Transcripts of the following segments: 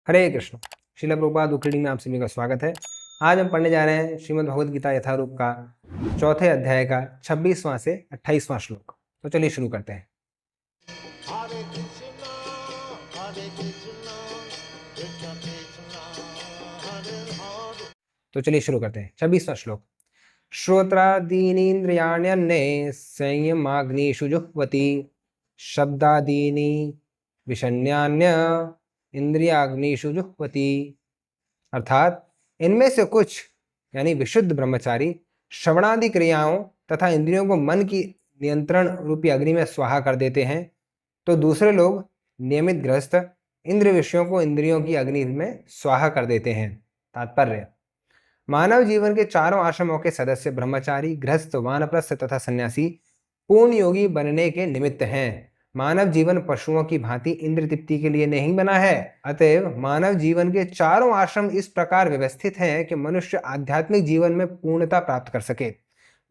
हरे कृष्ण। श्रील प्रभुपाद उक्कड़ी में आप सभी का स्वागत है। आज हम पढ़ने जा रहे हैं श्रीमद् भगवद गीता यथारूप का चौथे अध्याय का 26वां से 28वां श्लोक। तो चलिए शुरू करते हैं। तो चलिए शुरू करते हैं 26वां श्लोक। श्रोत्रादीनीन्द्रियाण्यन्ये संयमाग्निषु जुह्वति शब्दादीनि विषण्यान्य इंद्रियाग्निषु जुह्वति। अर्थात इनमें से कुछ यानी विशुद्ध ब्रह्मचारी श्रवणादि क्रियाओं तथा इंद्रियों को मन की नियंत्रण रूपी अग्नि में स्वाहा कर देते हैं, तो दूसरे लोग नियमित गृहस्थ इंद्रिय विषयों को इंद्रियों की अग्नि में स्वाहा कर देते हैं। तात्पर्य: मानव जीवन के चारों आश्रमों के सदस्य ब्रह्मचारी, गृहस्थ, वानप्रस्थ तथा सन्यासी पूर्ण योगी बनने के निमित्त हैं। मानव जीवन पशुओं की भांति इंद्र तृप्ति के लिए नहीं बना है। अतएव मानव जीवन के चारों आश्रम इस प्रकार व्यवस्थित हैं कि मनुष्य आध्यात्मिक जीवन में पूर्णता प्राप्त कर सके।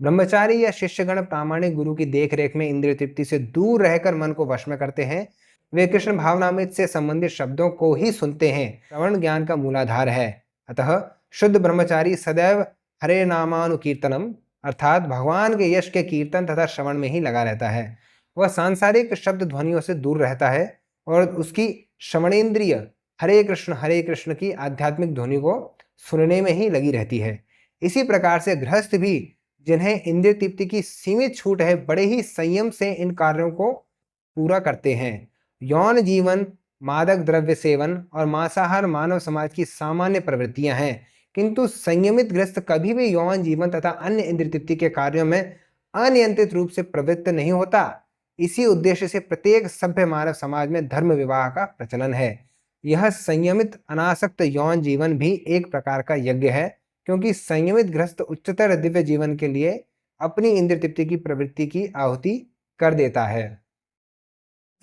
ब्रह्मचारी या शिष्यगण प्रामाणिक गुरु की देखरेख में इंद्रिय तृप्ति से दूर रहकर मन को वश में करते हैं। वे कृष्ण भावनामृत से संबंधित शब्दों को ही सुनते हैं। श्रवण ज्ञान का मूलाधार है। अतः शुद्ध ब्रह्मचारी सदैव हरे नामानुकीर्तनम अर्थात भगवान के यश के कीर्तन तथा श्रवण में ही लगा रहता है। वह सांसारिक शब्द ध्वनियों से दूर रहता है और उसकी श्रवणेन्द्रिय हरे कृष्ण की आध्यात्मिक ध्वनि को सुनने में ही लगी रहती है। इसी प्रकार से गृहस्थ भी, जिन्हें इंद्रिय तृप्ति की सीमित छूट है, बड़े ही संयम से इन कार्यों को पूरा करते हैं। यौन जीवन, मादक द्रव्य सेवन और मांसाहार मानव समाज की सामान्य प्रवृत्तियां हैं, किंतु संयमित गृहस्थ कभी भी यौन जीवन तथा अन्य इंद्रिय तृप्ति के कार्यों में अनियंत्रित रूप से प्रवृत्त नहीं होता। इसी उद्देश्य से प्रत्येक सभ्य मानव समाज में धर्म विवाह का प्रचलन है। यह संयमित अनासक्त यौन जीवन भी एक प्रकार का यज्ञ है, क्योंकि संयमित गृहस्थ उच्चतर दिव्य जीवन के लिए अपनी इंद्रिय तृप्ति की प्रवृत्ति की आहुति कर देता है।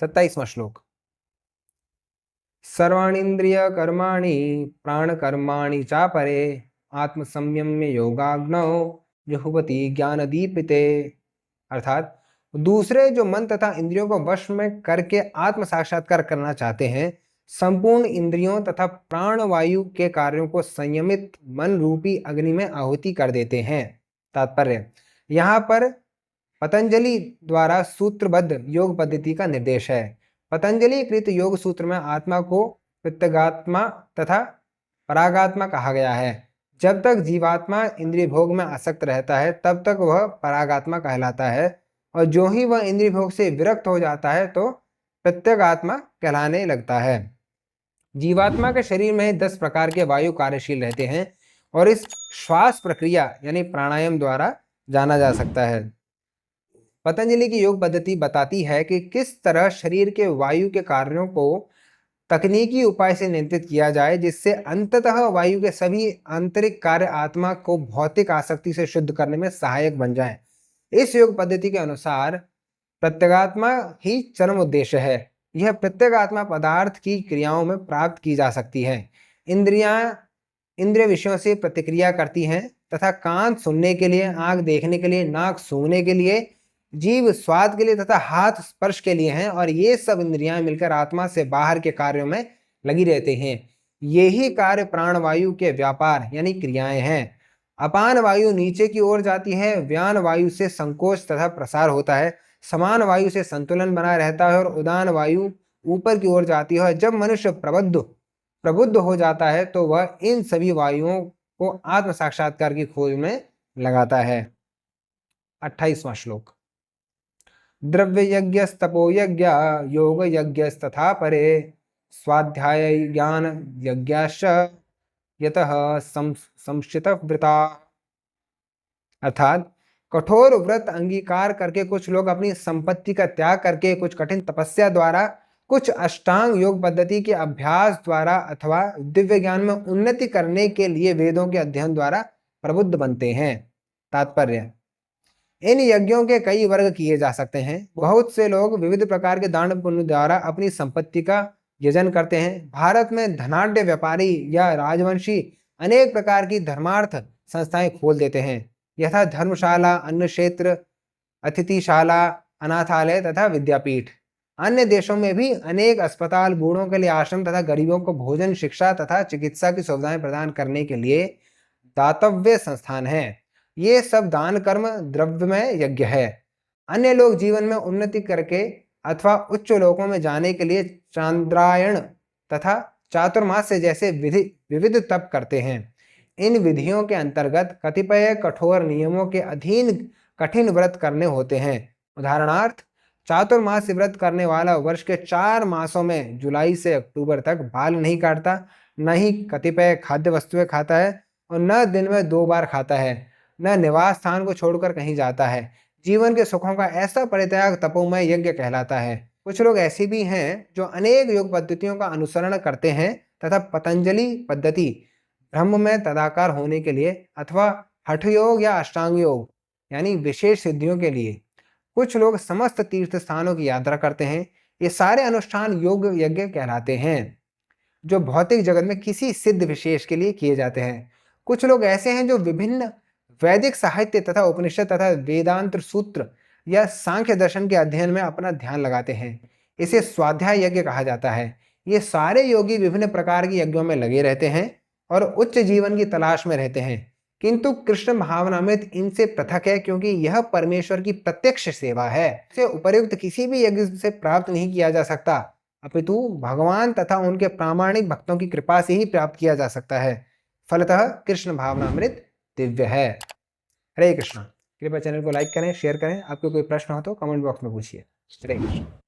27वां श्लोक। सर्वाणीन्द्रिय कर्माणि प्राण कर्माणि चापरे आत्मसंयम्य योगाग्नौ जुह्वति ज्ञान दीपिते। अर्थात दूसरे जो मन तथा इंद्रियों को वश में करके आत्म साक्षात्कार करना चाहते हैं, संपूर्ण इंद्रियों तथा प्राणवायु के कार्यों को संयमित मन रूपी अग्नि में आहुति कर देते हैं। तात्पर्य: यहाँ पर पतंजलि द्वारा सूत्रबद्ध योग पद्धति का निर्देश है। पतंजलि कृत योग सूत्र में आत्मा को प्रत्यगात्मा तथा परागात्मा कहा गया है। जब तक जीवात्मा इंद्रिय भोग में आसक्त रहता है, तब तक वह परागात्मा कहलाता है, और जो ही वह इंद्रिय भोग से विरक्त हो जाता है तो प्रत्यगात्मा कहलाने लगता है। जीवात्मा के शरीर में 10 प्रकार के वायु कार्यशील रहते हैं और इस श्वास प्रक्रिया यानी प्राणायाम द्वारा जाना जा सकता है। पतंजलि की योग पद्धति बताती है कि किस तरह शरीर के वायु के कार्यों को तकनीकी उपाय से नियंत्रित किया जाए, जिससे अंततः वायु के सभी आंतरिक कार्य आत्मा को भौतिक आसक्ति से शुद्ध करने में सहायक बन जाएं। इस योग पद्धति के अनुसार प्रत्यगात्मा ही चरम उद्देश्य है। यह प्रत्यगात्मा पदार्थ की क्रियाओं में प्राप्त की जा सकती है। इंद्रियां इंद्रिय विषयों से प्रतिक्रिया करती हैं तथा कान सुनने के लिए, आंख देखने के लिए, नाक सूंघने के लिए, जीभ स्वाद के लिए तथा हाथ स्पर्श के लिए हैं, और ये सब इंद्रियां मिलकर आत्मा से बाहर के कार्यों में लगी रहते हैं। यही कार्य प्राणवायु के व्यापार यानी क्रियाएं हैं। अपान वायु नीचे की ओर जाती है, व्यान वायु से संकोच तथा प्रसार होता है, समान वायु से संतुलन बना रहता है और उदान वायु ऊपर की ओर जाती है। जब मनुष्य प्रबुद्ध हो जाता है तो वह इन सभी वायुओं को आत्म साक्षात्कार की खोज में लगाता है। 28वां श्लोक। द्रव्य यज्ञस्तपो यज्ञ योग यज्ञस्तथा परे स्वाध्याय ज्ञान यज्ञाश्च यतः संशित व्रता। अर्थात कठोर व्रत अंगीकार करके कुछ लोग अपनी संपत्ति का त्याग करके, कुछ कठिन तपस्या द्वारा, कुछ अष्टांग योग पद्धति के अभ्यास द्वारा अथवा दिव्य ज्ञान में उन्नति करने के लिए वेदों के अध्ययन द्वारा प्रबुद्ध बनते हैं। तात्पर्य: इन यज्ञों के कई वर्ग किए जा सकते हैं। बहुत से लोग विविध प्रकार के दान पुण्य द्वारा अपनी संपत्ति का यजन करते हैं। भारत में धनाढ्य व्यापारी या राजवंशी अनेक प्रकार की धर्मार्थ संस्थाएं खोल देते हैं, यथा धर्मशाला, अन्न क्षेत्र, अतिथिशाला, अनाथालय तथा विद्यापीठ। अन्य देशों में भी अनेक अस्पताल, बूढ़ों के लिए आश्रम तथा गरीबों को भोजन, शिक्षा तथा चिकित्सा की सुविधाएं प्रदान करने के लिए दातव्य संस्थान हैं। ये सब दान कर्म द्रव्यमय यज्ञ है। अन्य लोग जीवन में उन्नति करके अथवा उच्च लोकों में जाने के लिए चांद्रायण तथा चातुर्मास्य जैसे विविध तप करते हैं। इन विधियों के अंतर्गत कतिपय कठोर नियमों के अधीन कठिन व्रत करने होते हैं। उदाहरणार्थ, चातुर्मास व्रत करने वाला वर्ष के 4 मासों में जुलाई से अक्टूबर तक बाल नहीं काटता, न ही कतिपय खाद्य वस्तुएं खाता है और न दिन में 2 बार खाता है, न निवास स्थान को छोड़कर कहीं जाता है। जीवन के सुखों का ऐसा परित्याग तपोमय यज्ञ कहलाता है। कुछ लोग ऐसे भी हैं जो अनेक योग पद्धतियों का अनुसरण करते हैं तथा पतंजलि पद्धति ब्रह्म में तदाकार होने के लिए अथवा हठ योग या अष्टांग योग यानी विशेष सिद्धियों के लिए। कुछ लोग समस्त तीर्थ स्थानों की यात्रा करते हैं। ये सारे अनुष्ठान योग यज्ञ कहलाते हैं जो भौतिक जगत में किसी सिद्ध विशेष के लिए किए जाते हैं। कुछ लोग ऐसे हैं जो विभिन्न वैदिक साहित्य तथा उपनिषद तथा वेदांत सूत्र या सांख्य दर्शन के अध्ययन में अपना ध्यान लगाते हैं। इसे स्वाध्याय यज्ञ कहा जाता है। ये सारे योगी विभिन्न प्रकार के यज्ञों में लगे रहते हैं और उच्च जीवन की तलाश में रहते हैं, किंतु कृष्ण भावनामृत इनसे पृथक है क्योंकि यह परमेश्वर की प्रत्यक्ष सेवा है। इसे उपर्युक्त किसी भी यज्ञ से प्राप्त नहीं किया जा सकता, अपितु भगवान तथा उनके प्रामाणिक भक्तों की कृपा से ही प्राप्त किया जा सकता है। फलतः कृष्ण भावनामृत दिव्य है। हरे कृष्ण। कृपया चैनल को लाइक करें, शेयर करें। आपको कोई प्रश्न हो तो कमेंट बॉक्स में पूछिए। हरे कृष्ण।